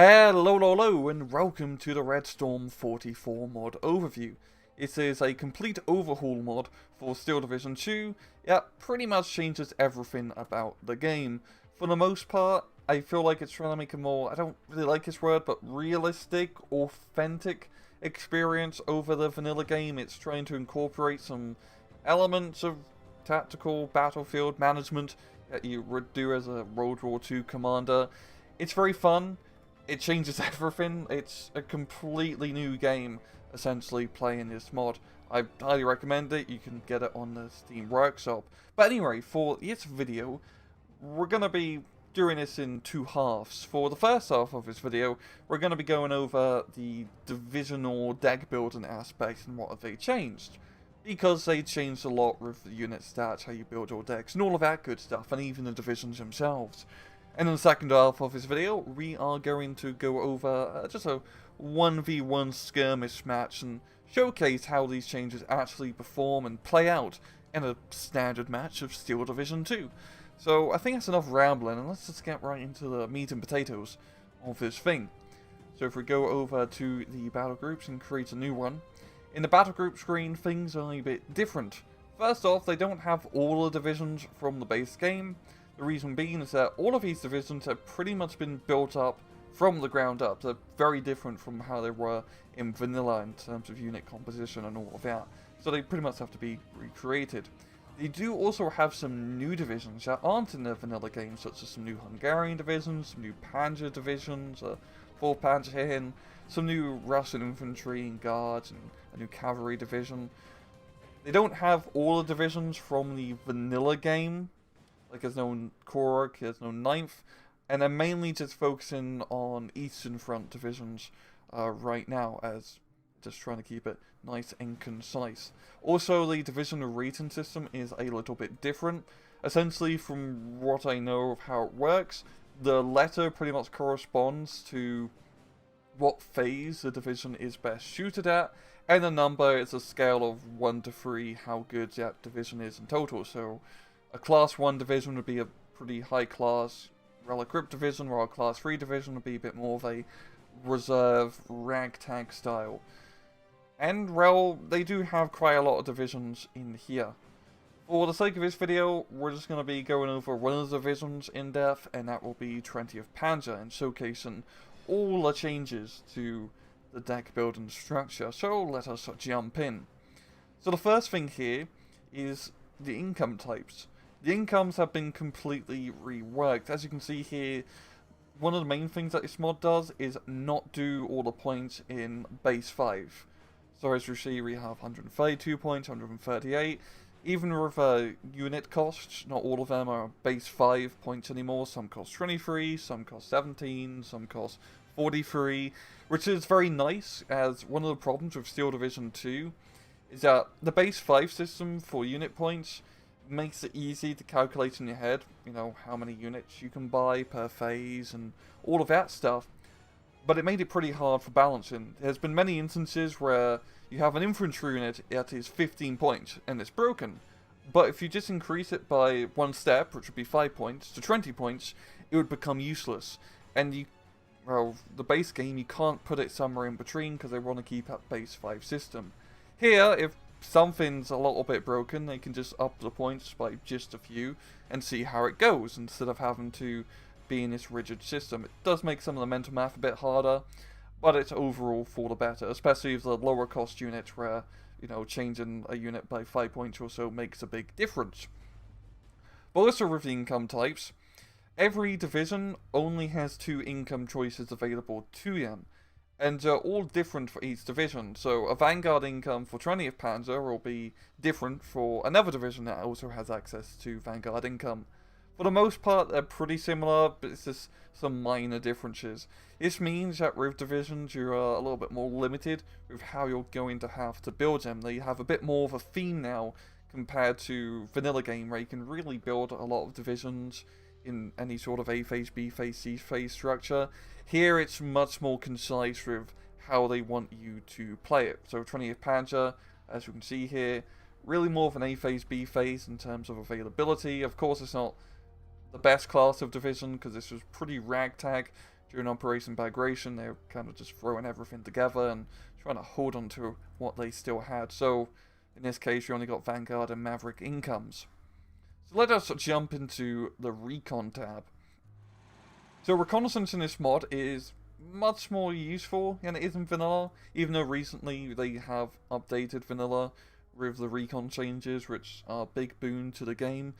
Hello, and welcome to the Red Storm 44 mod overview. It is a complete overhaul mod for Steel Division 2. It pretty much changes everything about the game. For the most part, I feel like it's trying to make a more, I don't really like this word, but realistic, authentic experience over the vanilla game. It's trying to incorporate some elements of tactical battlefield management that you would do as a World War II commander. It's very fun. It changes everything. It's a completely new game, essentially, playing this mod. I highly recommend it. You can get it on the Steam Workshop. But anyway, for this video, we're going to be doing this in two halves. For the first half of this video, we're going to be going over the divisional deck building aspects and what have they changed. Because they changed a lot with the unit stats, how you build your decks, and all of that good stuff, and even the divisions themselves. And in the second half of this video, we are going to go over just a 1v1 skirmish match and showcase how these changes actually perform and play out in a standard match of Steel Division 2. So I think that's enough rambling, and let's just get right into the meat and potatoes of this thing. So if we go over to the battle groups and create a new one, in the battle group screen, things are a bit different. First off, they don't have all the divisions from the base game. The reason being is that all of these divisions have pretty much been built up from the ground up. They're very different from how they were in vanilla in terms of unit composition and all of that. So they pretty much have to be recreated. They do also have some new divisions that aren't in the vanilla game, such as some new Hungarian divisions, some new Panzer divisions, 4th Panzer here, and some new Russian infantry and guards, and a new cavalry division. They don't have all the divisions from the vanilla game. Like, there's no Korok, there's no 9th, and they're mainly just focusing on Eastern Front divisions right now, as just trying to keep it nice and concise. Also, the divisional rating system is a little bit different. Essentially, from what I know of how it works, the letter pretty much corresponds to what phase the division is best suited at, and the number is a scale of 1 to 3, how good that division is in total. So a Class 1 division would be a pretty high class Relic Crypt division, while a Class 3 division would be a bit more of a reserve ragtag style. And, well, they do have quite a lot of divisions in here. For the sake of this video, we're just going to be going over one of the divisions in depth, and that will be 20th Panzer, and showcasing all the changes to the deck building structure. So let us jump in. So the first thing here is the income types. The incomes have been completely reworked. As you can see here, one of the main things that this mod does is not do all the points in base 5. So as you see, we have 132 points, 138. Even with unit costs, not all of them are base 5 points anymore. Some cost 23, some cost 17, some cost 43, which is very nice, as one of the problems with Steel Division 2 is that the base 5 system for unit points makes it easy to calculate in your head, you know, how many units you can buy per phase and all of that stuff. But it made it pretty hard for balancing. There's been many instances where you have an infantry unit that is 15 points and it's broken. But if you just increase it by one step, which would be 5 points, to 20 points, it would become useless. And well, the base game, you can't put it somewhere in between because they want to keep that base 5 system. Here, if something's a little bit broken, they can just up the points by just a few and see how it goes instead of having to be in this rigid system. It does make some of the mental math a bit harder, but it's overall for the better, especially if the lower cost units where, you know, changing a unit by 5 points or so makes a big difference. But also with the income types, every division only has 2 income choices available to them. And they're all different for each division. So a Vanguard income for 20th Panzer will be different for another division that also has access to Vanguard income. For the most part, they're pretty similar, but it's just some minor differences. This means that with divisions, you're a little bit more limited with how you're going to have to build them. They have a bit more of a theme now compared to vanilla game, where you can really build a lot of divisions in any sort of A phase, B phase, C phase structure. Here it's much more concise with how they want you to play it. So 20th Panzer, as you can see here, really more of an A phase, B phase in terms of availability. Of course, it's not the best class of division because this was pretty ragtag during Operation Bagration, they were kind of just throwing everything together and trying to hold on to what they still had. So, in this case, you only got Vanguard and Maverick incomes. So let us jump into the Recon tab. So reconnaissance in this mod is much more useful than it is in vanilla, even though recently they have updated vanilla with the recon changes, which are a big boon to the game.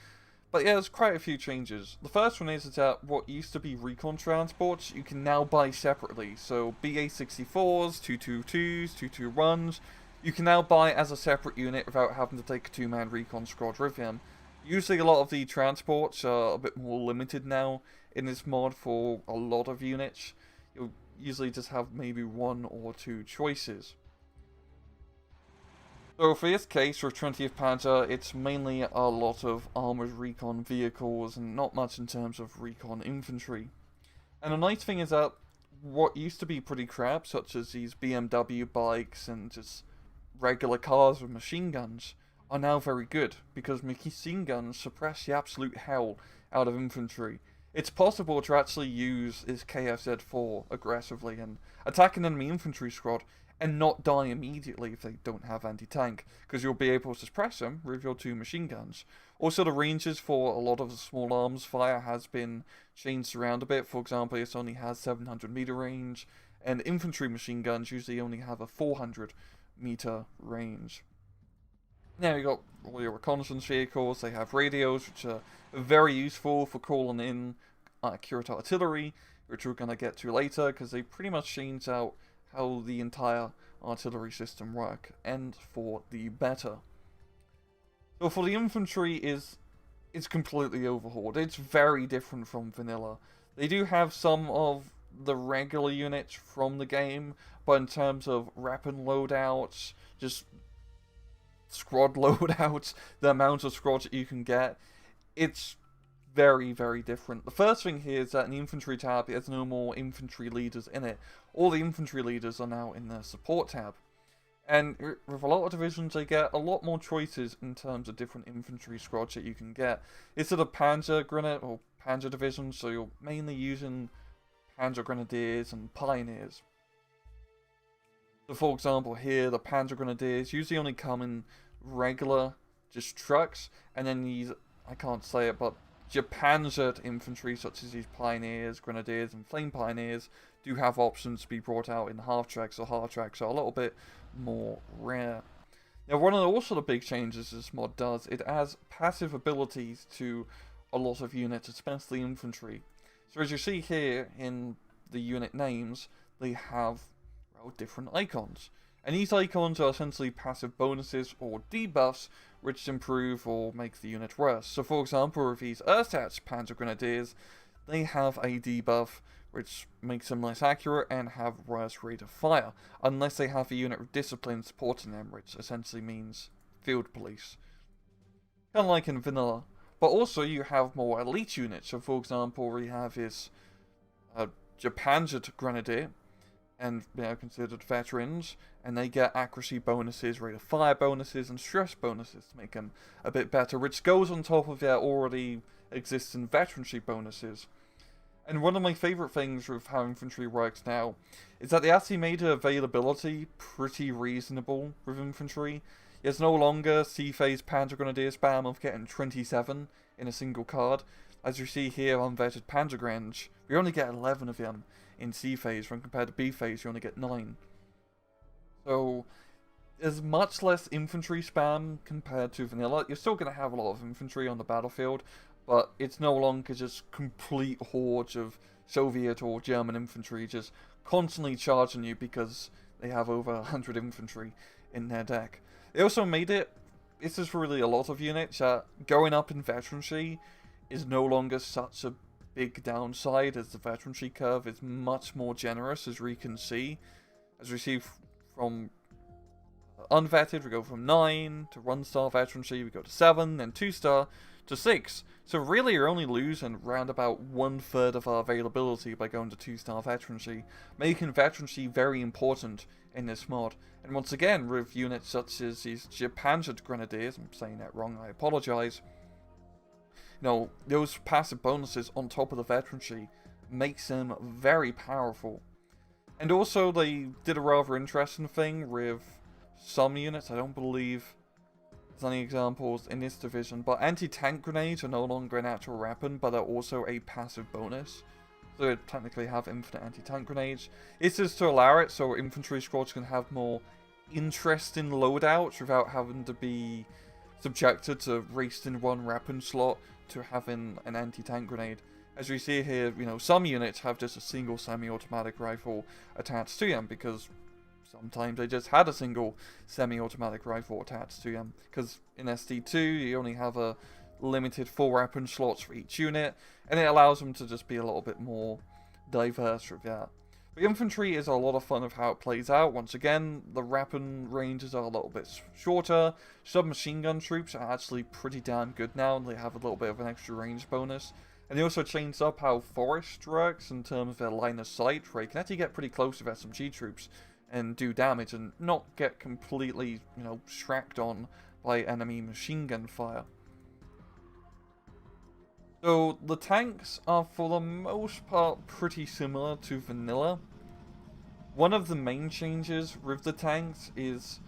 But yeah, there's quite a few changes. The first one is that what used to be recon transports, you can now buy separately. So BA-64s, 222s, 221s, you can now buy as a separate unit without having to take a 2-man recon squad with him. Usually a lot of the transports are a bit more limited now in this mod for a lot of units. You'll usually just have maybe 1 or 2 choices. So for this case, with 20th Panzer, it's mainly a lot of armoured recon vehicles and not much in terms of recon infantry. And the nice thing is that what used to be pretty crap, such as these BMW bikes and just regular cars with machine guns, are now very good, because machine guns suppress the absolute hell out of infantry. It's possible to actually use this KFZ-4 aggressively and attack an enemy infantry squad and not die immediately if they don't have anti-tank, because you'll be able to suppress them with your 2 machine guns. Also, the ranges for a lot of the small arms fire has been changed around a bit. For example, this only has 700 meter range, and infantry machine guns usually only have a 400 meter range. Now you got all your reconnaissance vehicles. They have radios, which are very useful for calling in accurate artillery, which we're going to get to later, because they pretty much change out how the entire artillery system work, and for the better. So for the infantry, it's completely overhauled. It's very different from vanilla. They do have some of the regular units from the game, but in terms of weapon loadouts, just squad loadouts, the amount of squads that you can get, it's very, very different. The first thing here is that in the infantry tab, there's no more infantry leaders in it. All the infantry leaders are now in the support tab. And with a lot of divisions, they get a lot more choices in terms of different infantry squads that you can get. Instead of Panzer Grenadier or Panzer divisions, so you're mainly using Panzer Grenadiers and Pioneers. So for example here, the Panzer Grenadiers usually only come in regular, just trucks, and then these, I can't say it, but Japanzer infantry, such as these Pioneers, Grenadiers, and Flame Pioneers, do have options to be brought out in half-tracks, or half-tracks are a little bit more rare. Now, one of also the big changes this mod does, it adds passive abilities to a lot of units, especially infantry. So as you see here in the unit names, they have different icons. And these icons are essentially passive bonuses or debuffs, which improve or make the unit worse. So for example, with these Ersatz Panzer Grenadiers, they have a debuff which makes them less accurate and have worse rate of fire, unless they have a unit with discipline supporting them, which essentially means field police. Kind of like in vanilla. But also you have more elite units. So for example, we have this Japanzer Grenadier, and they are considered veterans, and they get accuracy bonuses, rate of fire bonuses, and stress bonuses to make them a bit better, which goes on top of their already existing veterancy bonuses. And one of my favourite things with how infantry works now is that they actually made the availability pretty reasonable with infantry. It's no longer C-phase Panzer Grenadier spam of getting 27 in a single card. As you see here on Vetted Panzer Grenadiers, we only get 11 of them in C phase, when compared to B phase you only get 9. So there's much less infantry spam compared to vanilla. You're still going to have a lot of infantry on the battlefield, but it's no longer just complete hordes of Soviet or German infantry just constantly charging you because they have over 100 infantry in their deck. They also made it, this is really a lot of units, going up in veterancy is no longer such a big downside, as the veterancy curve is much more generous, as we can see. As we see from unvetted, we go from 9 to 1-star veterancy, we go to 7, then 2-star to 6. So really you're only losing around about 1/3 of our availability by going to 2-star veterancy, making veterancy very important in this mod. And once again, with units such as these Japanzer Grenadiers, I'm saying that wrong, I apologise. You know, those passive bonuses on top of the veterancy makes them very powerful. And also, they did a rather interesting thing with some units. I don't believe there's any examples in this division, but anti-tank grenades are no longer an actual weapon, but are also a passive bonus. So they technically have infinite anti-tank grenades. This is to allow it so infantry squads can have more interesting loadouts without having to be subjected to wasting one weapon slot to having an anti-tank grenade. As we see here, you know, some units have just a single semi-automatic rifle attached to them because sometimes they just had a single semi-automatic rifle attached to them. Because in SD2, you only have a limited 4 weapon slots for each unit, and it allows them to just be a little bit more diverse with that. But infantry is a lot of fun of how it plays out. Once again, the weapon ranges are a little bit shorter. Submachine gun troops are actually pretty damn good now, and they have a little bit of an extra range bonus. And they also changed up how forest works in terms of their line of sight, where you can actually get pretty close with SMG troops and do damage and not get completely, you know, shracked on by enemy machine gun fire. So the tanks are for the most part pretty similar to vanilla. One of the main changes with the tanks is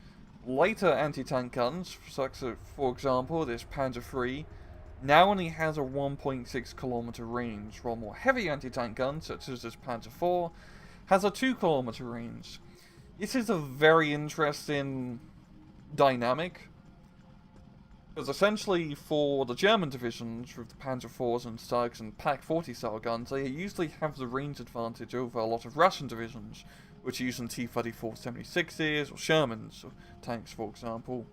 lighter anti-tank guns, such as, for example, this Panzer III now only has a 1.6 kilometer range, while more heavy anti-tank guns, such as this Panzer IV, has a 2 kilometer range. This is a very interesting dynamic, because essentially for the German divisions, with the Panzer IVs and Stags and Pak-40 style guns, they usually have the range advantage over a lot of Russian divisions, which are using T-34-76s or Shermans or tanks, for example.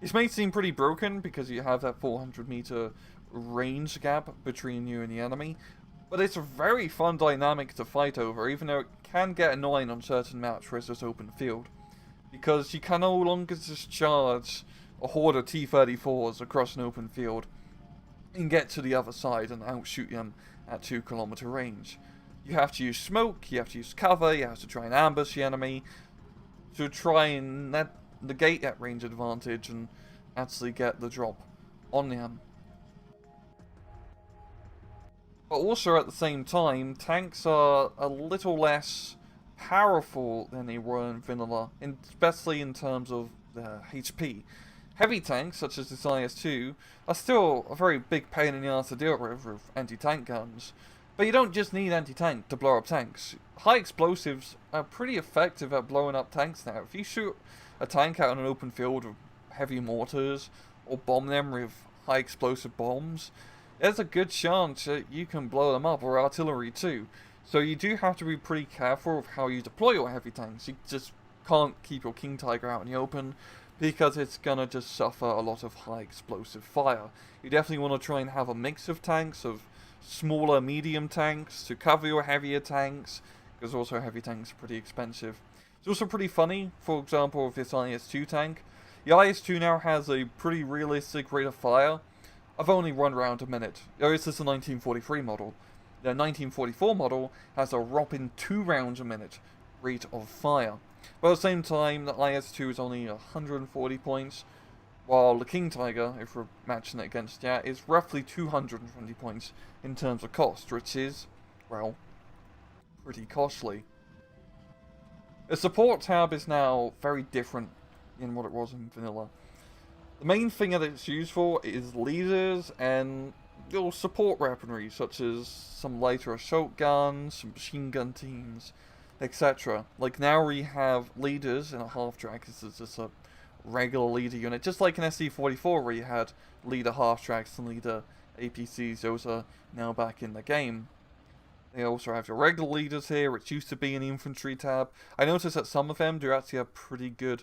This may seem pretty broken because you have that 400 meter range gap between you and the enemy, but it's a very fun dynamic to fight over, even though it can get annoying on certain maps where it's just open field, because you can no longer just charge a horde of T-34s across an open field and get to the other side and outshoot them at 2 kilometer range. You have to use smoke, you have to use cover, you have to try and ambush the enemy to try and negate that range advantage and actually get the drop on them. But also at the same time, tanks are a little less powerful than they were in vanilla, especially in terms of their HP. Heavy tanks, such as this IS-2, are still a very big pain in the ass to deal with anti-tank guns. But you don't just need anti-tank to blow up tanks. High explosives are pretty effective at blowing up tanks now. If you shoot a tank out in an open field with heavy mortars, or bomb them with high explosive bombs, there's a good chance that you can blow them up, or artillery too. So you do have to be pretty careful with how you deploy your heavy tanks. You just can't keep your King Tiger out in the open, because it's gonna just suffer a lot of high explosive fire. You definitely want to try and have a mix of tanks, of smaller medium tanks to cover your heavier tanks, because also heavy tanks are pretty expensive. It's also pretty funny, for example, with this IS-2 tank. The IS-2 now has a pretty realistic rate of fire of only 1 round a minute. This is the 1943 model. The 1944 model has a whopping 2 rounds a minute rate of fire. But at the same time, the IS-2 is only 140 points, while the King Tiger, if we're matching it against that, is roughly 220 points in terms of cost, which is, well, pretty costly. The support tab is now very different in what it was in vanilla. The main thing that it's used for is leaders and little support weaponry, such as some lighter assault guns, some machine gun teams, etc. Like now we have leaders in a half-track. This is just a regular leader unit, just like in SD44 where you had leader half-tracks and leader APCs. Those are now back in the game. They also have your regular leaders here, which used to be in the infantry tab. I noticed that some of them do actually have pretty good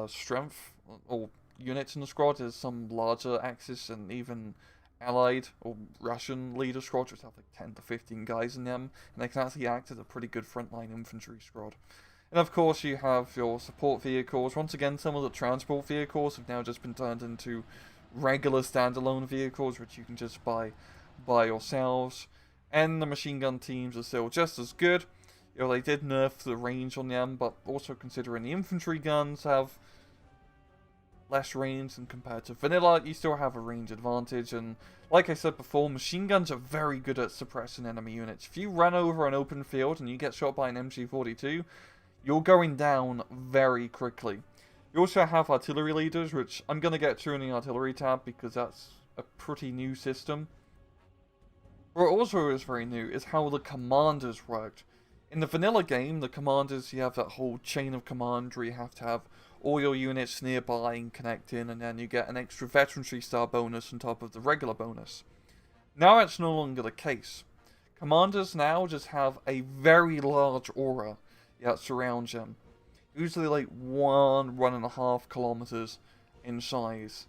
strength or units in the squad. There's some larger Axis and even Allied or Russian leader squads which have like 10 to 15 guys in them, and they can actually act as a pretty good frontline infantry squad. And of course you have your support vehicles. Once again, some of the transport vehicles have now just been turned into regular standalone vehicles which you can just buy yourselves. And the machine gun teams are still just as good. You know, they did nerf the range on them, but also considering the infantry guns have less range than compared to vanilla. You still have a range advantage, and like I said before, machine guns are very good at suppressing enemy units. If you run over an open field and you get shot by an MG42, you're going down very quickly. You also have artillery leaders, which I'm going to get to in the artillery tab because that's a pretty new system. What also is very new is how the commanders worked. In the vanilla game, the commanders, you have that whole chain of command where you have to have all your units nearby and connect in, and then you get an extra veterancy star bonus on top of the regular bonus. Now it's no longer the case. Commanders now just have a very large aura that surrounds them. Usually like 1.5 kilometers in size.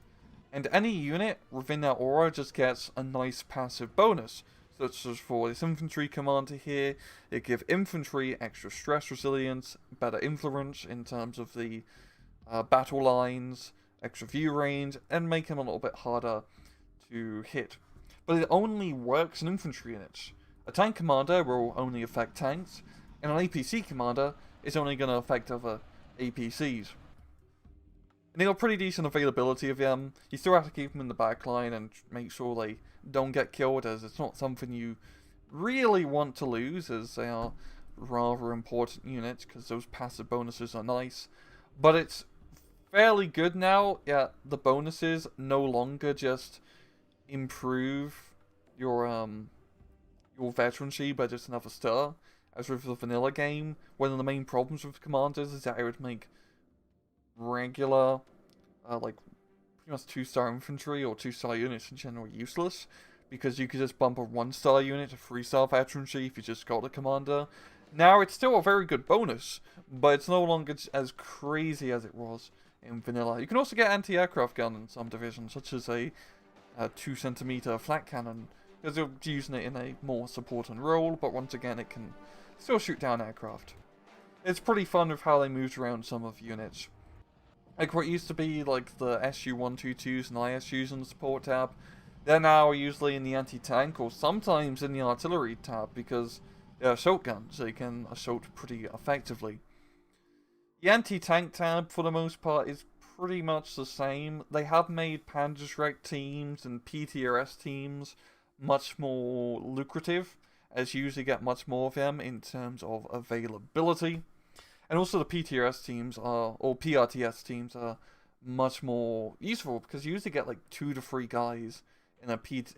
And any unit within that aura just gets a nice passive bonus. Such as for this infantry commander here, it gives infantry extra stress resilience, better influence in terms of the battle lines, extra view range, and make them a little bit harder to hit. But it only works in infantry units. A tank commander will only affect tanks, and an APC commander is only going to affect other APCs. And they got pretty decent availability of them. You still have to keep them in the backline and make sure they don't get killed, as it's not something you really want to lose, as they are rather important units, because those passive bonuses are nice. But it's fairly good now. Yeah, the bonuses no longer just improve your veterancy by just another star. As with the vanilla game, one of the main problems with commanders is that it would make regular, like, pretty much 2-star infantry or 2-star units in general useless, because you could just bump a 1-star unit to 3-star veterancy if you just got a commander. Now it's still a very good bonus, but it's no longer as crazy as it was in vanilla. You can also get anti-aircraft gun in some divisions, such as a 2cm flat cannon, because you're using it in a more supporting role, but once again it can still shoot down aircraft. It's pretty fun with how they moved around some of the units. Like what used to be like the SU-122s and ISUs in the support tab, they're now usually in the anti-tank or sometimes in the artillery tab because they're assault guns, they can assault pretty effectively. The anti-tank tab for the most part is pretty much the same. They have made Panzerschreck teams and PTRS teams much more lucrative, as you usually get much more of them in terms of availability. And also the PTRS teams or PRTS teams are much more useful because you usually get like 2 to 3 guys in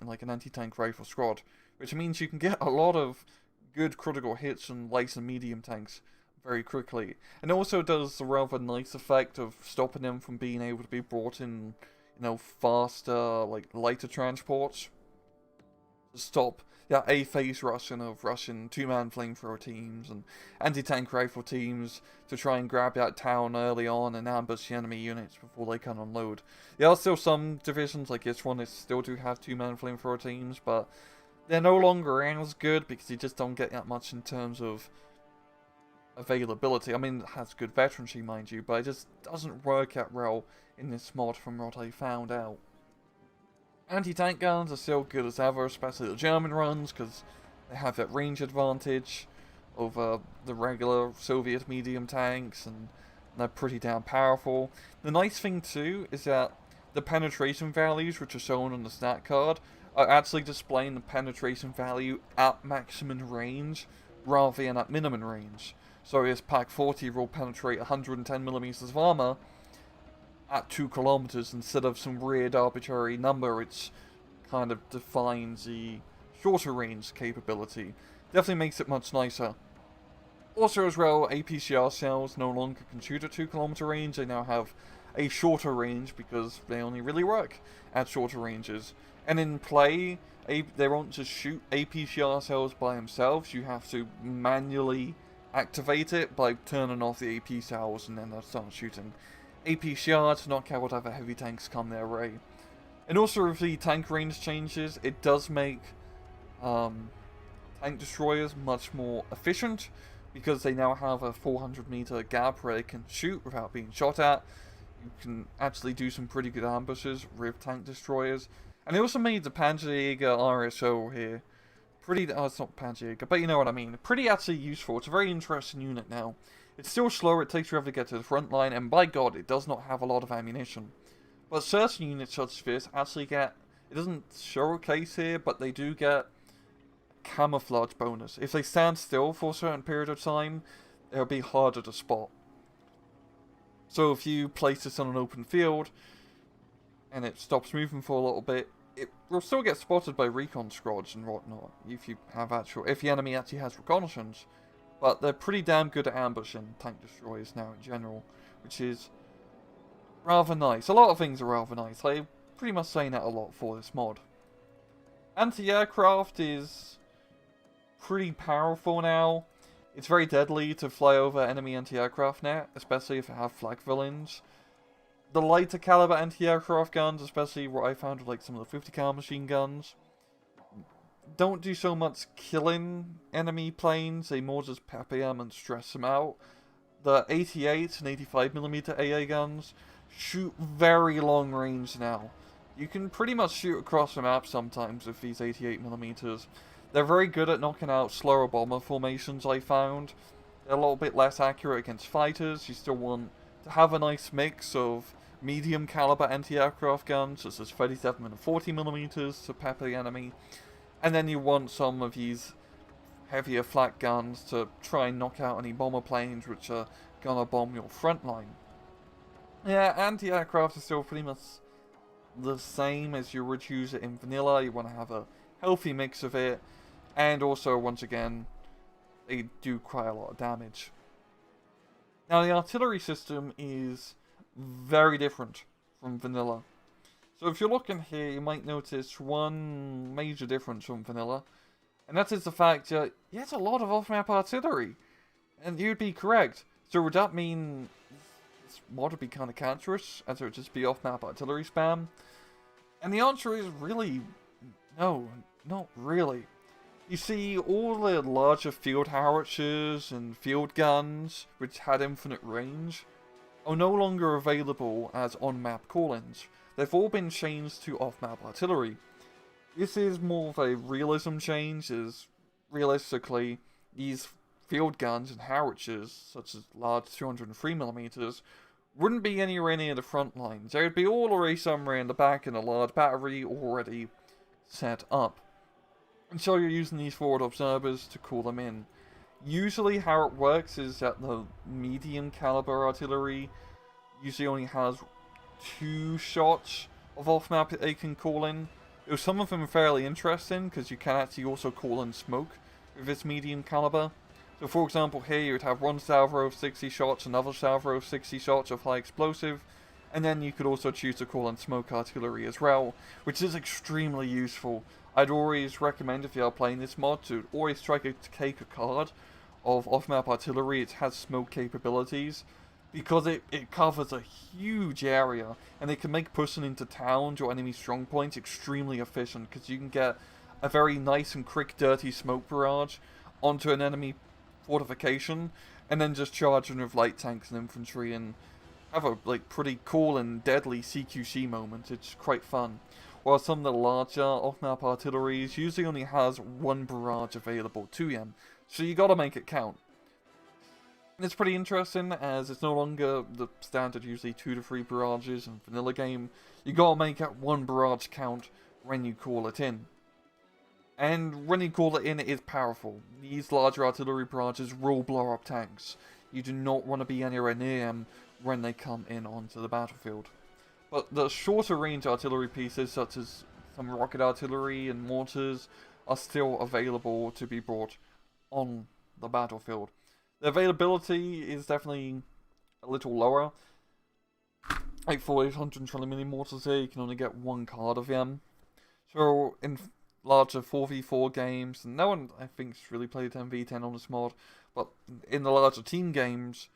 like an anti-tank rifle squad, which means you can get a lot of good critical hits on light and medium tanks very quickly. And it also does the rather nice effect of stopping them from being able to be brought in, faster, like lighter transports. To stop A-phase Russian of Russian 2-man flamethrower teams and anti-tank rifle teams to try and grab that town early on and ambush the enemy units before they can unload. There are still some divisions like this one that still do have 2-man flamethrower teams, but they're no longer as good because you just don't get that much in terms of availability. I mean, it has good veterancy, mind you, but it just doesn't work out well in this mod from what I found out. Anti-tank guns are still good as ever, especially the German runs, because they have that range advantage over the regular Soviet medium tanks, and they're pretty damn powerful. The nice thing too is that the penetration values, which are shown on the stat card, are actually displaying the penetration value at maximum range, rather than at minimum range. So this Pak 40 will penetrate 110mm of armor at 2 kilometers instead of some weird arbitrary number which kind of defines the shorter range capability. Definitely makes it much nicer. Also as well, APCR cells no longer can shoot at 2 kilometer range, they now have a shorter range because they only really work at shorter ranges. And in play, they won't just shoot APCR cells by themselves, you have to manually activate it by turning off the AP cells and then they'll start shooting APCR to knock out whatever heavy tanks come their way. And also with the tank range changes, it does make tank destroyers much more efficient because they now have a 400-meter gap where they can shoot without being shot at. You can actually do some pretty good ambushes with tank destroyers. And they also made the Panzerjäger RSO here pretty, it's not Panzerjäger, but you know what I mean. Pretty actually useful. It's a very interesting unit now. It's still slower, it takes forever to get to the front line, and by god, it does not have a lot of ammunition. But certain units such as this actually get, it doesn't showcase here, but they do get camouflage bonus. If they stand still for a certain period of time, it'll be harder to spot. So if you place this on an open field, and it stops moving for a little bit, it will still get spotted by recon squads and whatnot, if the enemy actually has reconnaissance. But they're pretty damn good at ambushing tank destroyers now in general, which is rather nice. A lot of things are rather nice. I'm pretty much saying that a lot for this mod. Anti-aircraft is pretty powerful now. It's very deadly to fly over enemy anti-aircraft net, especially if they have flag villains. The lighter caliber anti-aircraft guns, especially what I found with like some of the 50 cal machine guns, don't do so much killing enemy planes, they more just pepper them and stress them out. The 88 and 85mm AA guns shoot very long range now. You can pretty much shoot across the map sometimes with these 88mm. They're very good at knocking out slower bomber formations, I found. They're a little bit less accurate against fighters. You still want to have a nice mix of medium caliber anti-aircraft guns, such as 37 and 40mm to pepper the enemy. And then you want some of these heavier flak guns to try and knock out any bomber planes which are gonna bomb your front line. Yeah, anti-aircraft is still pretty much the same as you would use it in vanilla. You want to have a healthy mix of it. And also, once again, they do quite a lot of damage. Now, the artillery system is very different from vanilla. So if you're looking here, you might notice one major difference from vanilla. And that is the fact that, yeah, it's a lot of off-map artillery. And you'd be correct. So would that mean this mod would be kind of cancerous, as it would just be off-map artillery spam? And the answer is really, no, not really. You see, all the larger field howitzers and field guns, which had infinite range, are no longer available as on-map call-ins. They've all been changed to off-map artillery. This is more of a realism change, as realistically, these field guns and howitzers, such as large 203mm, wouldn't be anywhere near the front lines. They would be all already somewhere in the back in a large battery already set up. And so you're using these forward observers to call them in. Usually how it works is that the medium caliber artillery usually only has 2 shots of off-map that they can call in. Some of them are fairly interesting because you can actually also call in smoke with this medium caliber. So for example here you would have one salvo of 60 shots, another salvo of 60 shots of high explosive, and then you could also choose to call in smoke artillery as well, which is extremely useful. I'd always recommend, if you are playing this mod, to always try to take a card of off-map artillery. It has smoke capabilities, because it covers a huge area, and it can make pushing into towns or enemy strong points extremely efficient, because you can get a very nice and quick dirty smoke barrage onto an enemy fortification, and then just charge in with light tanks and infantry and have a pretty cool and deadly CQC moment. It's quite fun. While some of the larger off-map artilleries usually only has 1 barrage available to them, so you gotta make it count. And it's pretty interesting, as it's no longer the standard usually 2 to 3 barrages in vanilla game. You gotta make that 1 barrage count when you call it in. And when you call it in, it is powerful. These larger artillery barrages will blow up tanks. You do not want to be anywhere near them when they come in onto the battlefield. But the shorter range artillery pieces, such as some rocket artillery and mortars, are still available to be brought on the battlefield. The availability is definitely a little lower. Like for 820mm mortars here, you can only get 1 card of them. So in larger 4v4 games, and no one I think has really played 10v10 on this mod, but in the larger team games,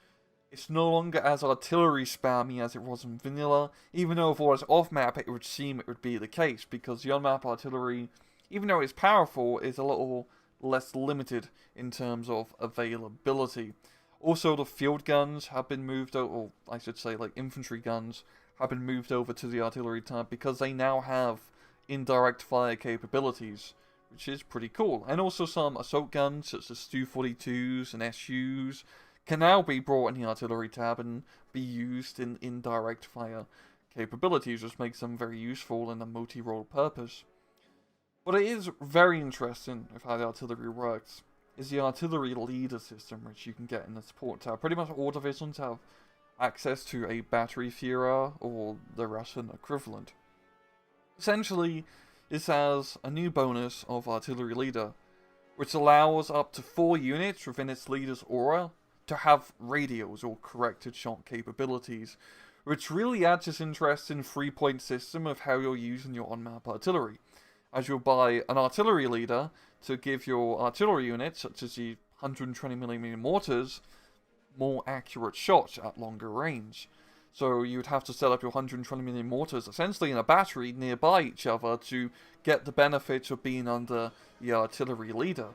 it's no longer as artillery spammy as it was in vanilla, even though if it was off-map it would seem it would be the case, because the on-map artillery, even though it's powerful, is a little less limited in terms of availability. Also, the field guns have been moved over, or I should say infantry guns, have been moved over to the artillery tab because they now have indirect fire capabilities, which is pretty cool. And also some assault guns, such as Stu-42s and SUs, can now be brought in the artillery tab and be used in indirect fire capabilities, which makes them very useful in a multi-role purpose. What it is very interesting with how the artillery works is the artillery leader system, which you can get in the support tab. Pretty much all divisions have access to a battery Führer, or the Russian equivalent. Essentially, this has a new bonus of artillery leader, which allows up to 4 units within its leader's aura to have radios or corrected shot capabilities, which really adds this interesting 3-point system of how you're using your on-map artillery, as you'll buy an artillery leader to give your artillery units, such as the 120mm mortars, more accurate shots at longer range. So you'd have to set up your 120mm mortars essentially in a battery nearby each other to get the benefits of being under the artillery leader.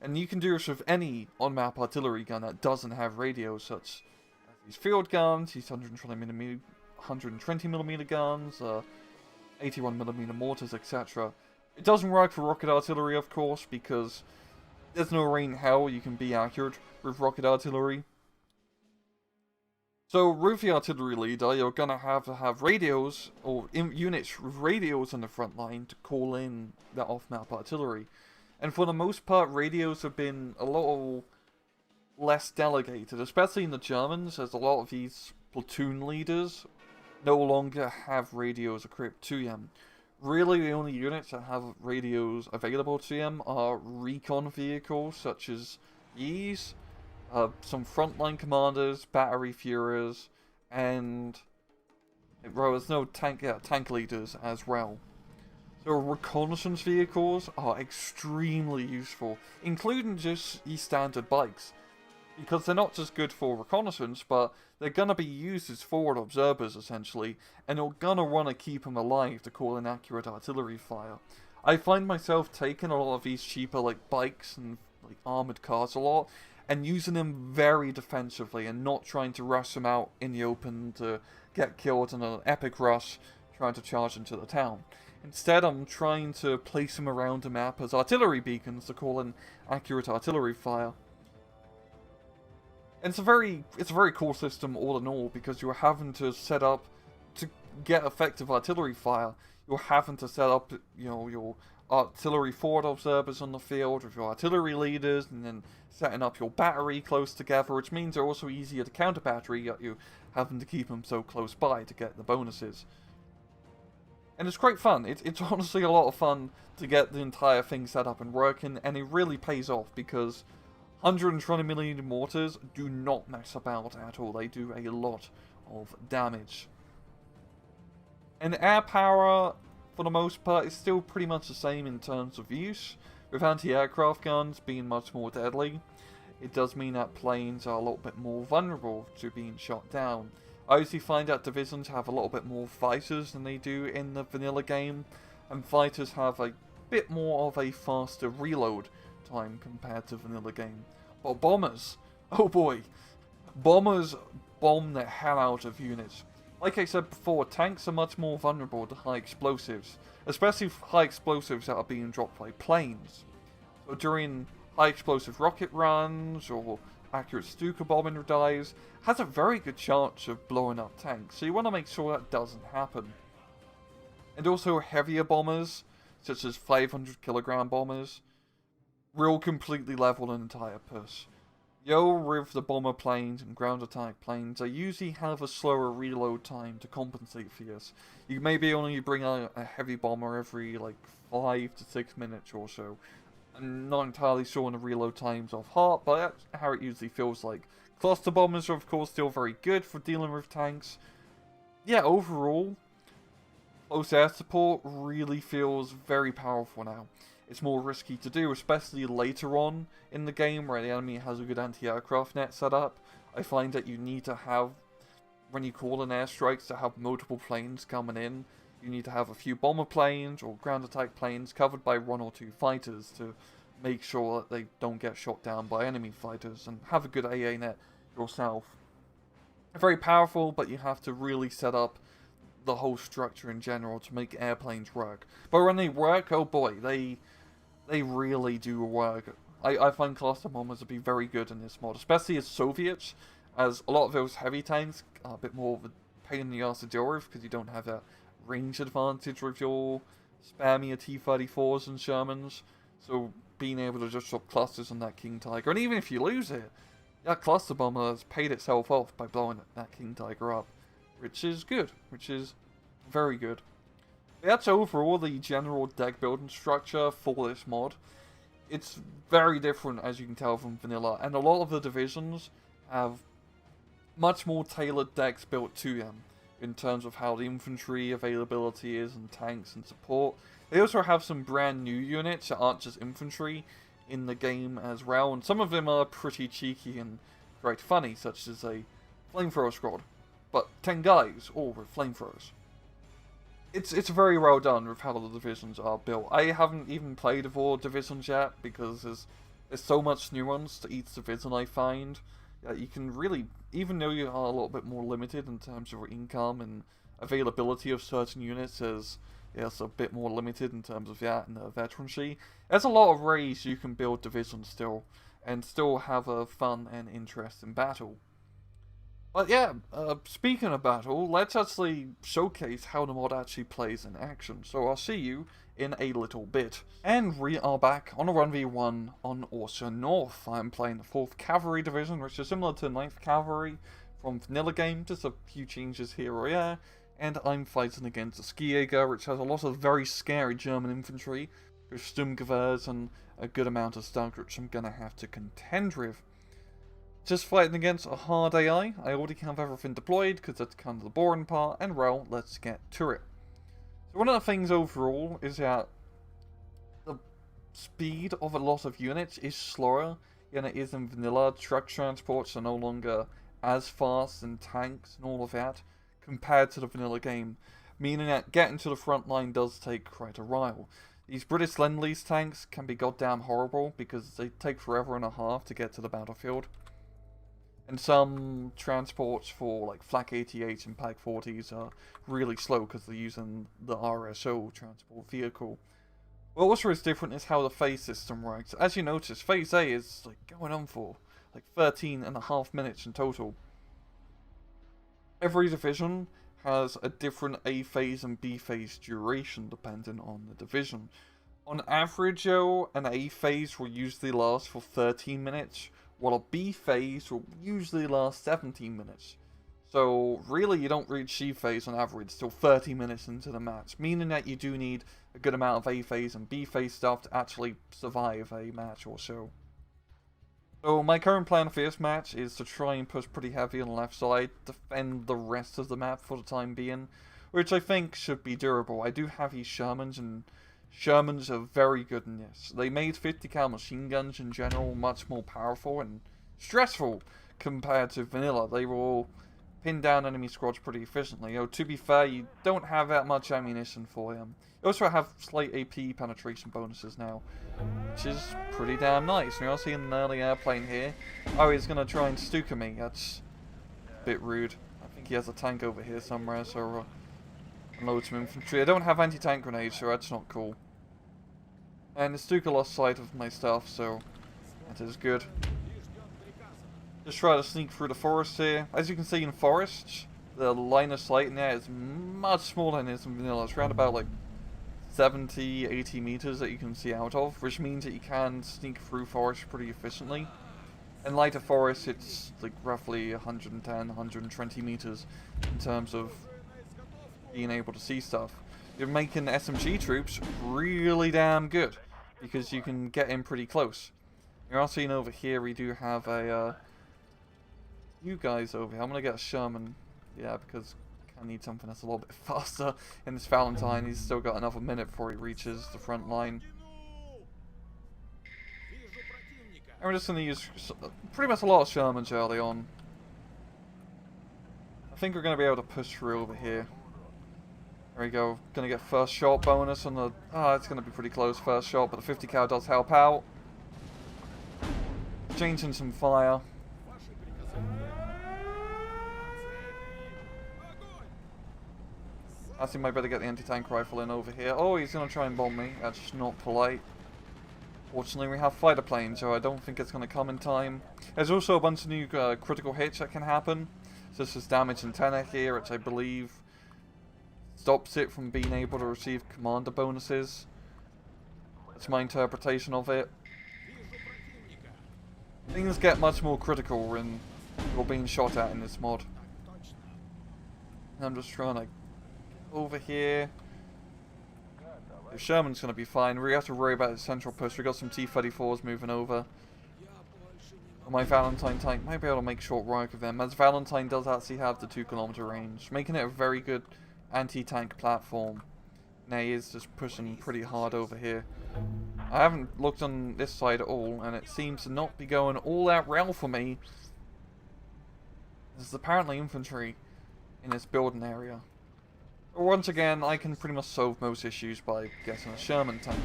And you can do this with any on-map artillery gun that doesn't have radios, such as these field guns, these 120mm guns, 81mm mortars, etc. It doesn't work for rocket artillery, of course, because there's no way in hell you can be accurate with rocket artillery. So with the artillery leader, you're gonna have to have radios, or units with radios on the front line to call in that off-map artillery. And for the most part, radios have been a little less delegated, especially in the Germans, as a lot of these platoon leaders no longer have radios equipped to them. Really, the only units that have radios available to them are recon vehicles, such as these, some frontline commanders, battery Führers, and well, there's no tank leaders as well. So reconnaissance vehicles are extremely useful, including just these standard bikes, because they're not just good for reconnaissance, but they're gonna be used as forward observers essentially, and you're gonna want to keep them alive to call in accurate artillery fire. I find myself taking a lot of these cheaper like bikes and like armored cars a lot, and using them very defensively and not trying to rush them out in the open to get killed in an epic rush trying to charge into the town. Instead, I'm trying to place them around the map as artillery beacons to call in accurate artillery fire. And it's a very cool system all in all, because you're having to set up to get effective artillery fire. You're having to set up, your artillery forward observers on the field with your artillery leaders, and then setting up your battery close together, which means they're also easier to counter battery, yet you having to keep them so close by to get the bonuses. And it's quite fun. It's honestly a lot of fun to get the entire thing set up and working, and it really pays off because 120mm mortars do not mess about at all. They do a lot of damage. And air power, for the most part, is still pretty much the same in terms of use, with anti-aircraft guns being much more deadly. It does mean that planes are a little bit more vulnerable to being shot down. I usually find that divisions have a little bit more fighters than they do in the vanilla game, and fighters have a bit more of a faster reload time compared to vanilla game. But bombers, oh boy, bombers bomb the hell out of units. Like I said before, tanks are much more vulnerable to high explosives, especially high explosives that are being dropped by planes. So during high explosive rocket runs or accurate Stuka bombing dives, has a very good chance of blowing up tanks, so you want to make sure that doesn't happen. And also heavier bombers, such as 500kg bombers, will completely level an entire push. With the bomber planes and ground attack planes, they usually have a slower reload time to compensate for this. You maybe only bring out a heavy bomber every like 5 to 6 minutes or so. I'm not entirely sure on the reload times off heart, but that's how it usually feels like. Cluster bombers are of course still very good for dealing with tanks. Yeah, overall, close air support really feels very powerful now. It's more risky to do, especially later on in the game where the enemy has a good anti-aircraft net set up. I find that you need to have, when you call in airstrikes, to have multiple planes coming in. You need to have a few bomber planes or ground attack planes covered by 1 or 2 fighters to make sure that they don't get shot down by enemy fighters, and have a good AA net yourself. Very powerful, but you have to really set up the whole structure in general to make airplanes work. But when they work, oh boy, they really do work. I find cluster bombers to be very good in this mod, especially as Soviets, as a lot of those heavy tanks are a bit more of a pain in the ass to deal with because you don't have that range advantage with your spammier T-34s and Shermans. So being able to just drop clusters on that King Tiger, and even if you lose it, that cluster bomber has paid itself off by blowing that King Tiger up, which is good, which is very good. That's overall the general deck building structure for this mod. It's very different, as you can tell, from vanilla, and a lot of the divisions have much more tailored decks built to them in terms of how the infantry availability is and tanks and support. They also have some brand new units that aren't just infantry in the game as well, and some of them are pretty cheeky and quite funny, such as a flamethrower squad, but 10 guys, all with flamethrowers. It's very well done with how the divisions are built. I haven't even played with all divisions yet because there's so much nuance to each division, I find, that you can really, even though you are a little bit more limited in terms of your income and availability of certain units, as it's a bit more limited in terms of that and the veterancy, there's a lot of ways you can build divisions still, and still have a fun and interest in battle. But yeah, speaking of battle, let's actually showcase how the mod actually plays in action. So I'll see you in a little bit. And we are back on a 1v1 on Orsa North. I'm playing the 4th Cavalry Division, which is similar to 9th Cavalry from vanilla game, just a few changes here or there. And I'm fighting against a Skijäger, which has a lot of very scary German infantry, with Sturmgewehrs and a good amount of stuff, which I'm gonna have to contend with. Just fighting against a hard AI. I already have everything deployed because that's kind of the boring part, and well, let's get to it. So one of the things overall is that the speed of a lot of units is slower than it is in vanilla. Truck transports are no longer as fast, and tanks and all of that compared to the vanilla game, meaning that getting to the front line does take quite a while. These British Lend-Lease tanks can be goddamn horrible because they take forever and a half to get to the battlefield. And some transports for like Flak 88s and Pak 40s are really slow because they're using the RSO transport vehicle. What also is different is how the phase system works. As you notice, phase A is like going on for like 13.5 minutes in total. Every division has a different A phase and B phase duration depending on the division. On average, though, an A phase will usually last for 13 minutes, while a B phase will usually last 17 minutes. So really you don't reach C phase on average till 30 minutes into the match, meaning that you do need a good amount of A phase and B phase stuff to actually survive a match or so. So my current plan for this match is to try and push pretty heavy on the left side, defend the rest of the map for the time being, which I think should be durable. I do have these Shermans, and Shermans are very good in this. They made 50 cal machine guns in general much more powerful and stressful compared to vanilla. They will pin down enemy squads pretty efficiently. To be fair, you don't have that much ammunition for them. You also have slight AP penetration bonuses now, which is pretty damn nice. You're seeing an early airplane here. Oh, he's going to try and Stuka me. That's a bit rude. I think he has a tank over here somewhere, so unload some infantry. I don't have anti-tank grenades, so that's not cool. And the Stuka lost sight of my stuff, so that is good. Just try to sneak through the forest here. As you can see in forests, the line of sight in there is much smaller than it is in vanilla. It's around about like 70, 80 meters that you can see out of, which means that you can sneak through forests pretty efficiently. In lighter forests, it's like roughly 110, 120 meters in terms of being able to see stuff. You're making SMG troops really damn good because you can get in pretty close. You're also seeing over here we do have a you guys over here. I'm gonna get a Sherman, yeah, because I need something that's a little bit faster. In this Valentine, he's still got another minute before he reaches the front line. And we're just gonna use pretty much a lot of Shermans early on. I think we're gonna be able to push through over here. There we go. Gonna get first shot bonus on the... Ah, it's gonna be pretty close first shot, but the 50 cal does help out. Changing some fire. I think I better get the anti-tank rifle in over here. Oh, he's gonna try and bomb me. That's just not polite. Fortunately, we have fighter planes, so I don't think it's gonna come in time. There's also a bunch of new critical hits that can happen. So this is damage antenna here, which I believe stops it from being able to receive commander bonuses. That's my interpretation of it. Things get much more critical when you're being shot at in this mod. I'm just trying to get over here. The Sherman's going to be fine. We have to worry about the central push. We got some T-34s moving over. My Valentine tank might be able to make short work of them, as Valentine does actually have the 2-kilometer range, making it a very good anti-tank platform. Now he is just pushing pretty hard over here. I haven't looked on this side at all, and it seems to not be going all that well for me. There's apparently infantry in this building area. But once again, I can pretty much solve most issues by getting a Sherman tank.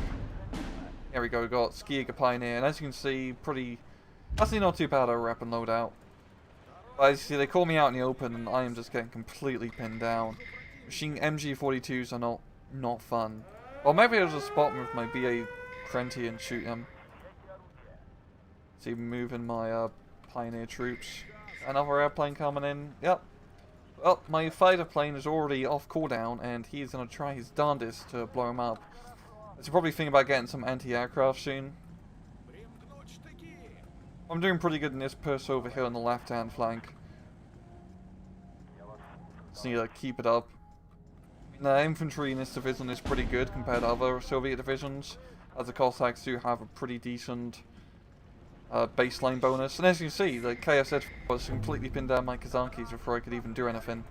Here we go, we got Skiega Pioneer, and as you can see, actually not too bad a weapon loadout. But as you see, they call me out in the open, and I am just getting completely pinned down. Machine MG42s are not fun. Well, maybe I'll just spot them with my BA 20 and shoot them. See, moving my Pioneer troops. Another airplane coming in. Yep. Well, my fighter plane is already off cooldown, and he's going to try his darndest to blow him up. I should probably think about getting some anti-aircraft soon. I'm doing pretty good in this push over here on the left-hand flank. Just need to keep it up. The infantry in this division is pretty good compared to other Soviet divisions, as the Cossacks do have a pretty decent baseline bonus. And as you can see, the KSZ was completely pinned down my Kazakis before I could even do anything.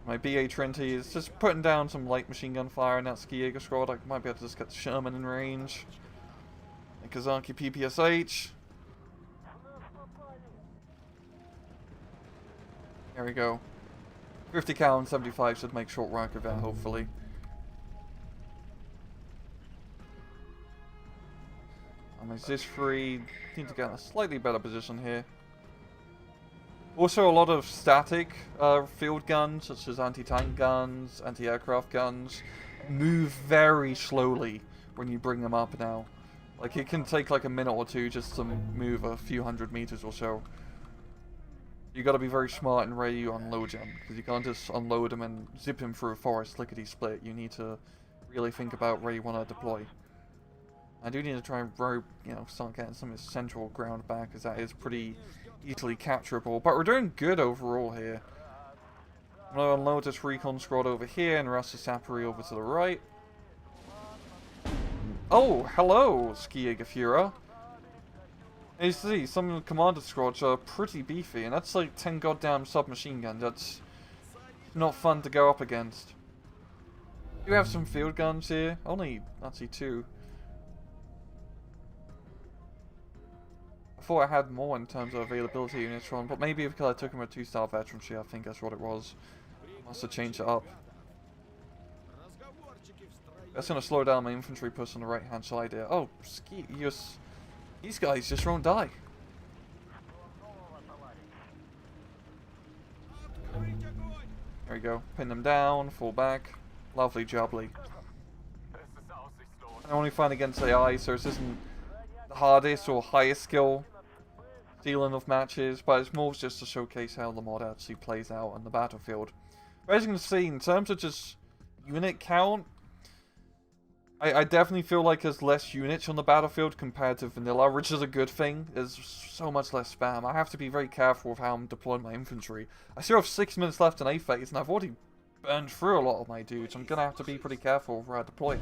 My BA-20 is just putting down some light machine gun fire in that Skiega squad. I might be able to just get the Sherman in range. The Kazaki PPSH. There we go. 50 cal and 75 should make short work of that, hopefully. My Ziz-3 need to get in a slightly better position here. Also, a lot of static field guns, such as anti-tank guns, anti-aircraft guns, move very slowly when you bring them up now. Like, it can take like a minute or two just to move a few hundred meters or so. You gotta be very smart and ready to unload them, because you can't just unload them and zip them through a forest lickety-split. You need to really think about where you want to deploy. I do need to try and start getting some of this central ground back, because that is pretty easily capturable. But we're doing good overall here. I'm gonna unload this recon squad over here and rush the Sapori over to the right. Oh, hello, Skiega Führer. As you see, some of the commander squads are pretty beefy, and that's like 10 goddamn submachine guns. That's not fun to go up against. You have some field guns here. Only, actually, 2. I thought I had more in terms of availability in this one, but maybe because I took him a 2-star veterancy, I think that's what it was. Must have changed it up. That's going to slow down my infantry push on the right hand side here. Oh, these guys just won't die. There we go. Pin them down, fall back. Lovely jubbly. I only find against AI, so this isn't the hardest or highest skill dealing of matches, but it's more just to showcase how the mod actually plays out on the battlefield. But as you can see, in terms of just unit count, I definitely feel like there's less units on the battlefield compared to vanilla, which is a good thing. There's so much less spam. I have to be very careful with how I'm deploying my infantry. I still have 6 minutes left in A phase, and I've already burned through a lot of my dudes. I'm going to have to be pretty careful where I deploy.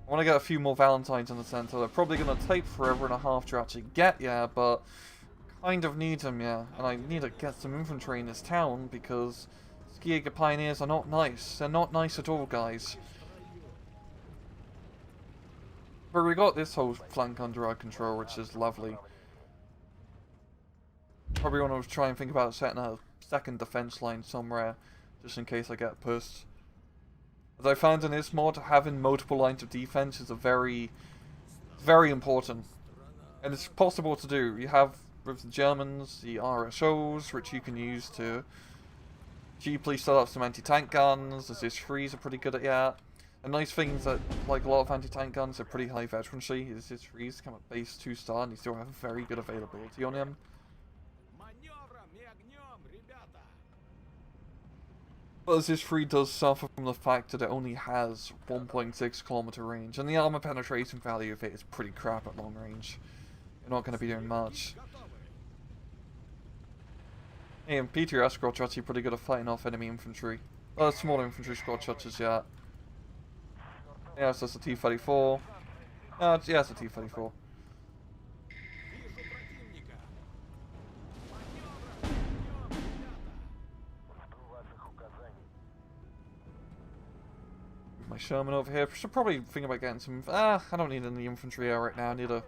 I want to get a few more Valentines in the center. They're probably going to take forever and a half to actually get, yeah, but kind of need them, yeah. And I need to get some infantry in this town, because Skiega Pioneers are not nice. They're not nice at all, guys. But we got this whole flank under our control, which is lovely. Probably want to try and think about setting a second defense line somewhere, just in case I get pushed. As I found in this mod, having multiple lines of defense is very important. And it's possible to do. You have, with the Germans, the RSOs, which you can use to cheaply set up some anti-tank guns. The Ziz-3s are pretty good at that. A nice thing is that, like a lot of anti-tank guns, are pretty high veterancy. His Ziz-3s come at base 2-star, and you still have very good availability on him. But this 3 does suffer from the fact that it only has 1.6 kilometer range, and the armor penetration value of it is pretty crap at long range. You're not going to be doing much. Hey, and PTS squad shots are pretty good at fighting off enemy infantry. Well, smaller infantry squad shots as yet. Yeah, so it's a T-34. Yeah, it's a T-34. My Sherman over here. Should probably think about getting some... I don't need any infantry here right now. I need to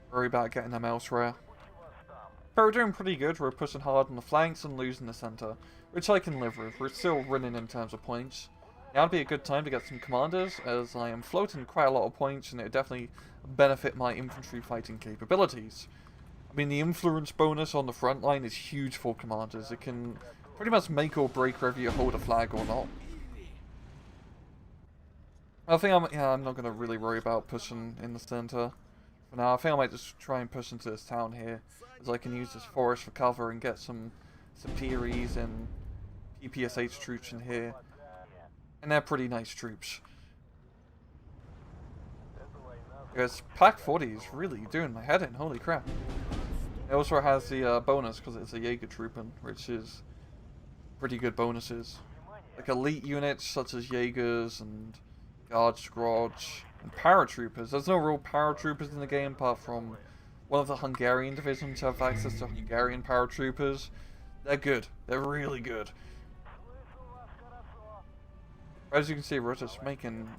worry about getting them elsewhere. But we're doing pretty good. We're pushing hard on the flanks and losing the center, which I can live with. We're still winning in terms of points. Now would be a good time to get some commanders, as I am floating quite a lot of points, and it would definitely benefit my infantry fighting capabilities. I mean, the influence bonus on the front line is huge for commanders. It can pretty much make or break whether you hold a flag or not. I think I'm not going to really worry about pushing in the center for now. I think I might just try and push into this town here, as I can use this forest for cover and get some Superiors and PPSH troops in here. And they're pretty nice troops. Because Pack 40 is really doing my head in, holy crap. It also has the bonus because it's a Jaeger trooping, which is pretty good bonuses. Like elite units such as Jaegers and Guard Squads and paratroopers. There's no real paratroopers in the game apart from one of the Hungarian divisions have access to Hungarian paratroopers. They're good. They're really good. As you can see, we're just making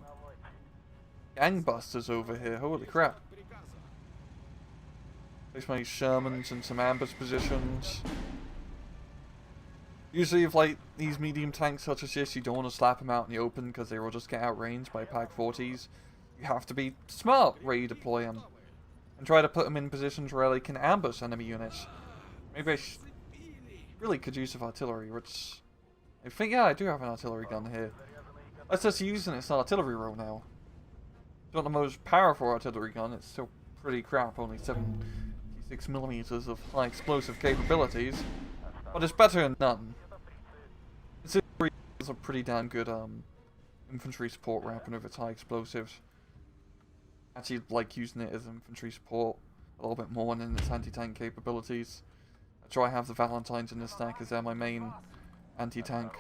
gangbusters over here. Holy crap. Place my Shermans in some ambush positions. Usually if like these medium tanks such as this, you don't want to slap them out in the open because they will just get outranged by Pack 40s. You have to be smart where you deploy them. And try to put them in positions where they can ambush enemy units. Maybe I really could use of artillery, which... I think, yeah, I do have an artillery gun here. Let's just use it, it's an artillery roll now. It's not the most powerful artillery gun, it's still pretty crap, only 76mm of high explosive capabilities. But it's better than none. It's a pretty damn good infantry support weapon with its high explosives. Actually like using it as infantry support a little bit more than its anti-tank capabilities. That's why I have the Valentines in this stack, as they're my main anti-tank.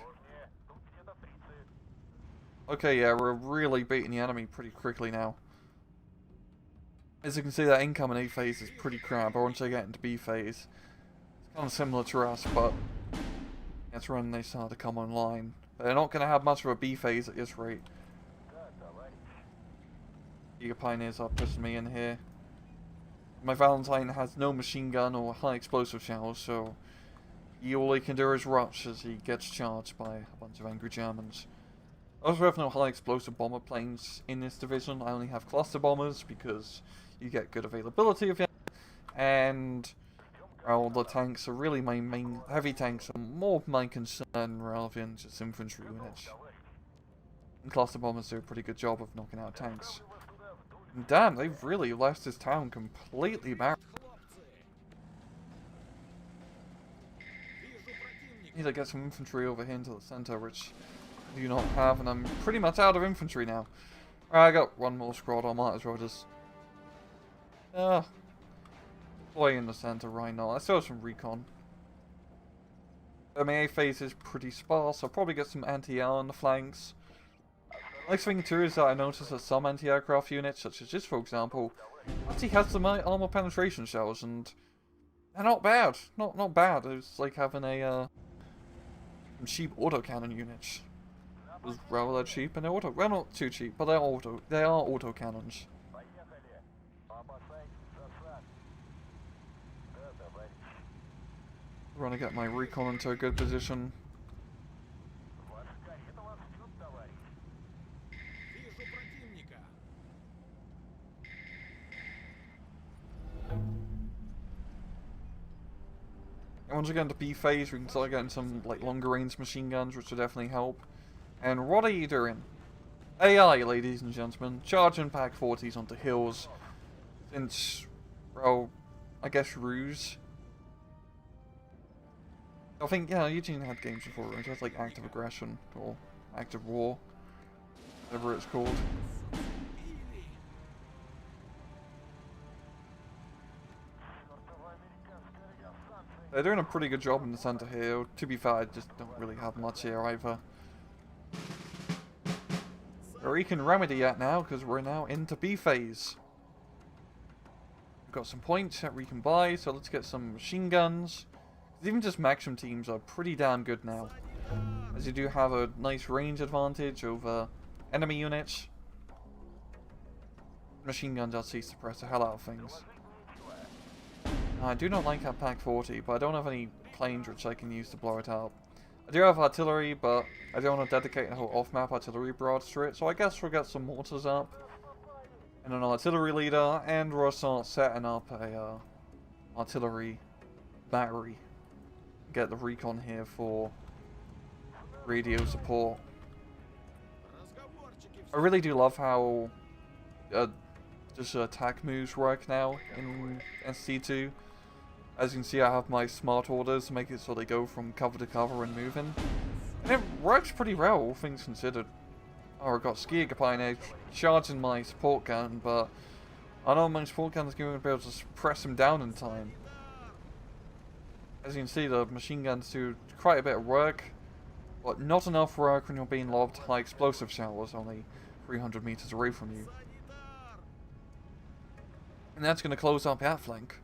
Okay, yeah, we're really beating the enemy pretty quickly now. As you can see, that incoming A phase is pretty crap, but once they get into B phase, it's kind of similar to us, but that's when they start to come online. But they're not going to have much of a B phase at this rate. Eager Pioneers are pushing me in here. My Valentine has no machine gun or high explosive shells, so all he can do is rush as he gets charged by a bunch of angry Germans. I also have no high explosive bomber planes in this division. I only have cluster bombers because you get good availability of them. And well, the tanks are really my main... Heavy tanks are more of my concern rather than just infantry units. And cluster bombers do a pretty good job of knocking out tanks. And damn, they've really left this town completely barren. Need to get some infantry over here into the center, which I do not have, and I'm pretty much out of infantry now. Alright, I got one more squad, I might as well just... deploy in the center right now. I still have some recon. My A phase is pretty sparse, I'll probably get some anti-air on the flanks. Next thing too is that I noticed that some anti-aircraft units, such as this for example, actually has some armor penetration shells, and they're not bad. Not bad. It's like having a some cheap autocannon units. It's rather cheap, and they're well, not too cheap, but they are autocannons. I'm gonna get my recon into a good position. And once we get into B phase, we can start getting some like longer range machine guns, which will definitely help. And what are you doing? AI, ladies and gentlemen, charging Pack 40s onto hills. Since, well, I guess ruse. I think, yeah, Eugene had games before, right? Just like active aggression or active war, whatever it's called. They're doing a pretty good job in the center here. To be fair, I just don't really have much here either. Or we can remedy that now, because we're now into B phase. We've got some points that we can buy, so let's get some machine guns. Even just maximum teams are pretty damn good now, as you do have a nice range advantage over enemy units. Machine guns actually suppress the hell out of things. I do not like that Pack 40, but I don't have any planes which I can use to blow it up. I do have artillery, but I don't want to dedicate a whole off-map artillery barrage to it, so I guess we'll get some mortars up, and an artillery leader, and we'll start setting up a artillery battery. Get the recon here for radio support. I really do love how just attack moves work now in SC2. As you can see, I have my smart orders to make it so they go from cover to cover and moving. And it works pretty well, all things considered. Oh, I've got Skier now charging my support gun, but I know my support gun is going to be able to press him down in time. As you can see, the machine guns do quite a bit of work, but not enough work when you're being lobbed high explosive showers only 300 meters away from you. And that's going to close up that flank.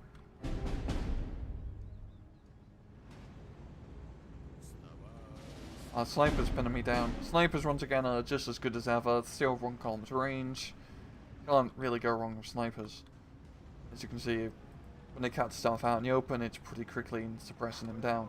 Snipers pinning me down. Snipers once again are just as good as ever. Still 1 kilometer range. Can't really go wrong with snipers. As you can see, when they catch stuff out in the open, it's pretty quickly in suppressing them down.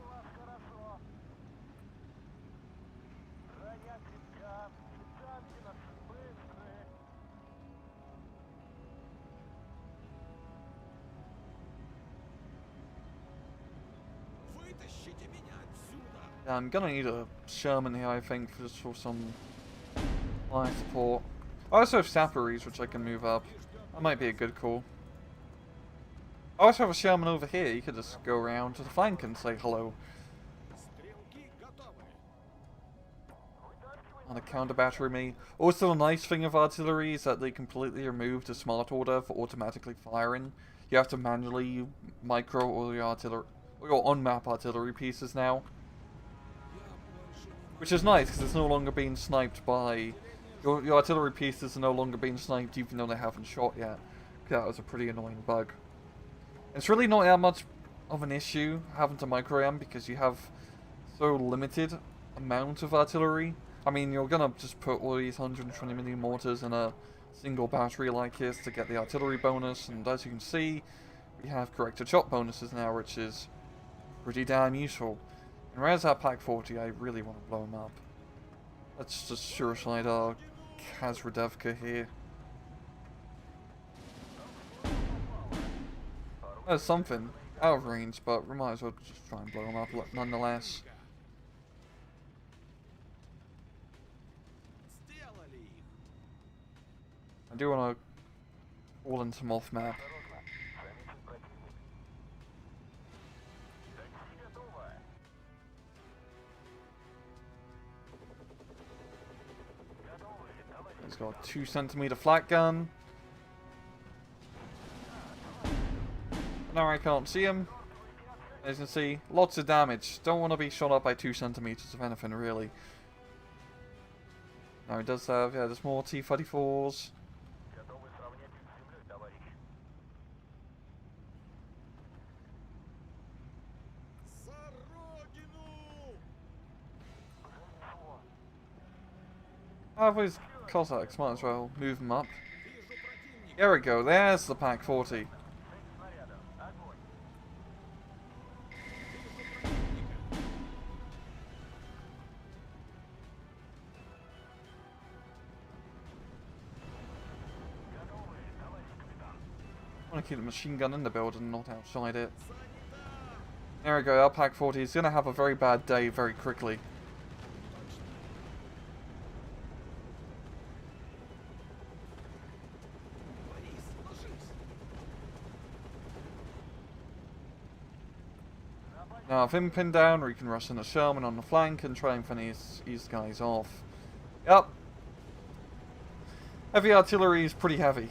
I'm gonna need a Sherman here, I think, just for some line support. I also have Sapperies, which I can move up. That might be a good call. I also have a Sherman over here. You could just go around to the flank and say hello. On a counter battery me. Also, the nice thing of artillery is that they completely remove the smart order for automatically firing. You have to manually micro all your artillery, all your on-map artillery pieces now. Which is nice, because it's no longer being sniped by... Your artillery pieces are no longer being sniped even though they haven't shot yet. That was a pretty annoying bug. It's really not that much of an issue having to micro-am because you have so limited amount of artillery. I mean, you're gonna just put all these 120mm mortars in a single battery like this to get the artillery bonus, and as you can see, we have corrected shot bonuses now, which is pretty damn useful. And where's that Pack 40? I really want to blow him up. Let's just suicide our Kazradevka here. There's something out of range, but we might as well just try and blow him up nonetheless. I do want to fall into some off map. He's got a 2cm flat gun. Now I can't see him. As you can see, lots of damage. Don't want to be shot up by 2 centimeters of anything, really. Now he does have, yeah, there's more T-34s. I've always Cossacks, might as well move them up. There we go, there's the Pack 40. I want to keep the machine gun in the building, not outside it. There we go, our Pack 40 is going to have a very bad day very quickly. Now, if him pinned down, we can rush in a Sherman on the flank and try and finish these guys off. Yep. Heavy artillery is pretty heavy.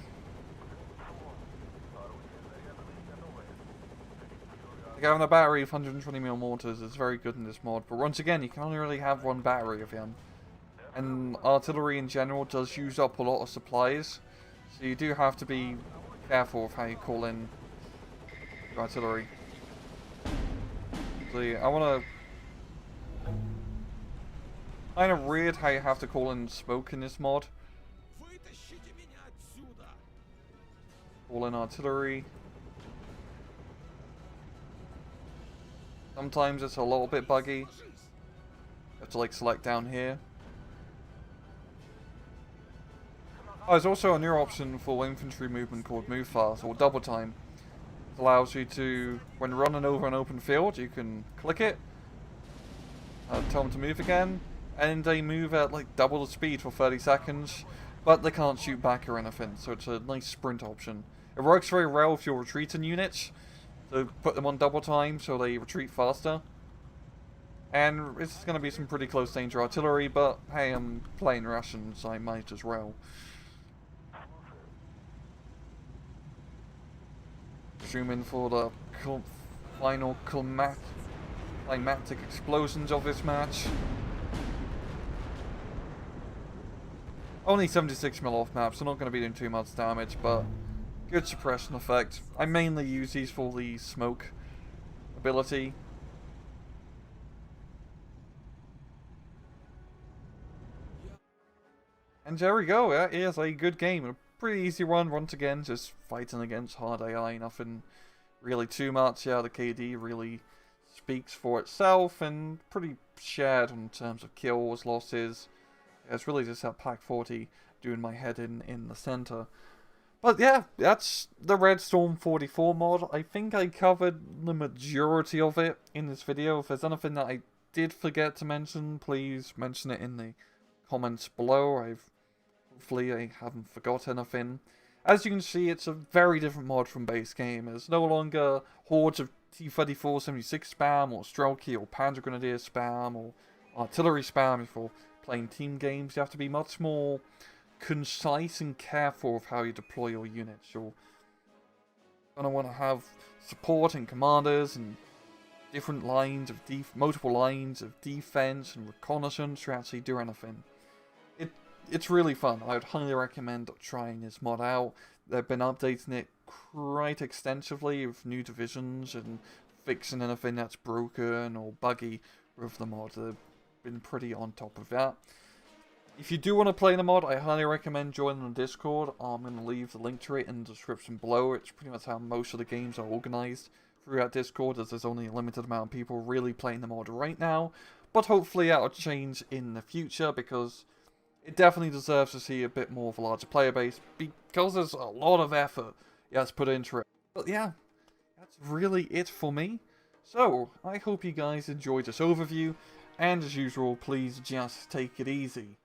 Like having a battery of 120mm mortars is very good in this mod, but once again, you can only really have one battery of them. And artillery in general does use up a lot of supplies, so you do have to be careful of how you call in your artillery. So yeah, I want to... Kind of weird how you have to call in smoke in this mod. Call in artillery. Sometimes it's a little bit buggy. You have to like select down here. Oh, there's also a new option for infantry movement called move fast or double time. It allows you to, when running over an open field, you can click it, tell them to move again, and they move at like double the speed for 30 seconds, but they can't shoot back or anything, so it's a nice sprint option. It works very well with your retreating units, so put them on double time so they retreat faster. And it's going to be some pretty close danger artillery, but hey, I'm playing Russians, so I might as well. Zoom in for the final climactic explosions of this match. Only 76mm off map, so not going to be doing too much damage, but good suppression effect. I mainly use these for the smoke ability. And there we go, it is a good game. A pretty easy one, once again, just fighting against hard AI, nothing really too much. Yeah, the KD really speaks for itself, and pretty shared in terms of kills, losses. Yeah, it's really just that Pack 40 doing my head in the center. But yeah, that's the Red Storm 44 mod. I think I covered the majority of it in this video. If there's anything that I did forget to mention, please mention it in the comments below. Hopefully I haven't forgot anything. As you can see, it's a very different mod from base game. It's no longer hordes of T-34-76 spam, or Strelky, or Panzer Grenadier spam, or artillery spam if you're playing team games. You have to be much more concise and careful of how you deploy your units. You're going to want to have support and commanders and different lines of multiple lines of defense and reconnaissance to actually do anything. It's really fun. I would highly recommend trying this mod out. They've been updating it quite extensively with new divisions and fixing anything that's broken or buggy with the mod. They've been pretty on top of that. If you do want to play the mod, I highly recommend joining the Discord. I'm going to leave the link to it in the description below. It's pretty much how most of the games are organized through that Discord, as there's only a limited amount of people really playing the mod right now. But hopefully that'll change in the future, because it definitely deserves to see a bit more of a larger player base, because there's a lot of effort that's put into it. But yeah, that's really it for me. So, I hope you guys enjoyed this overview, and as usual, please just take it easy.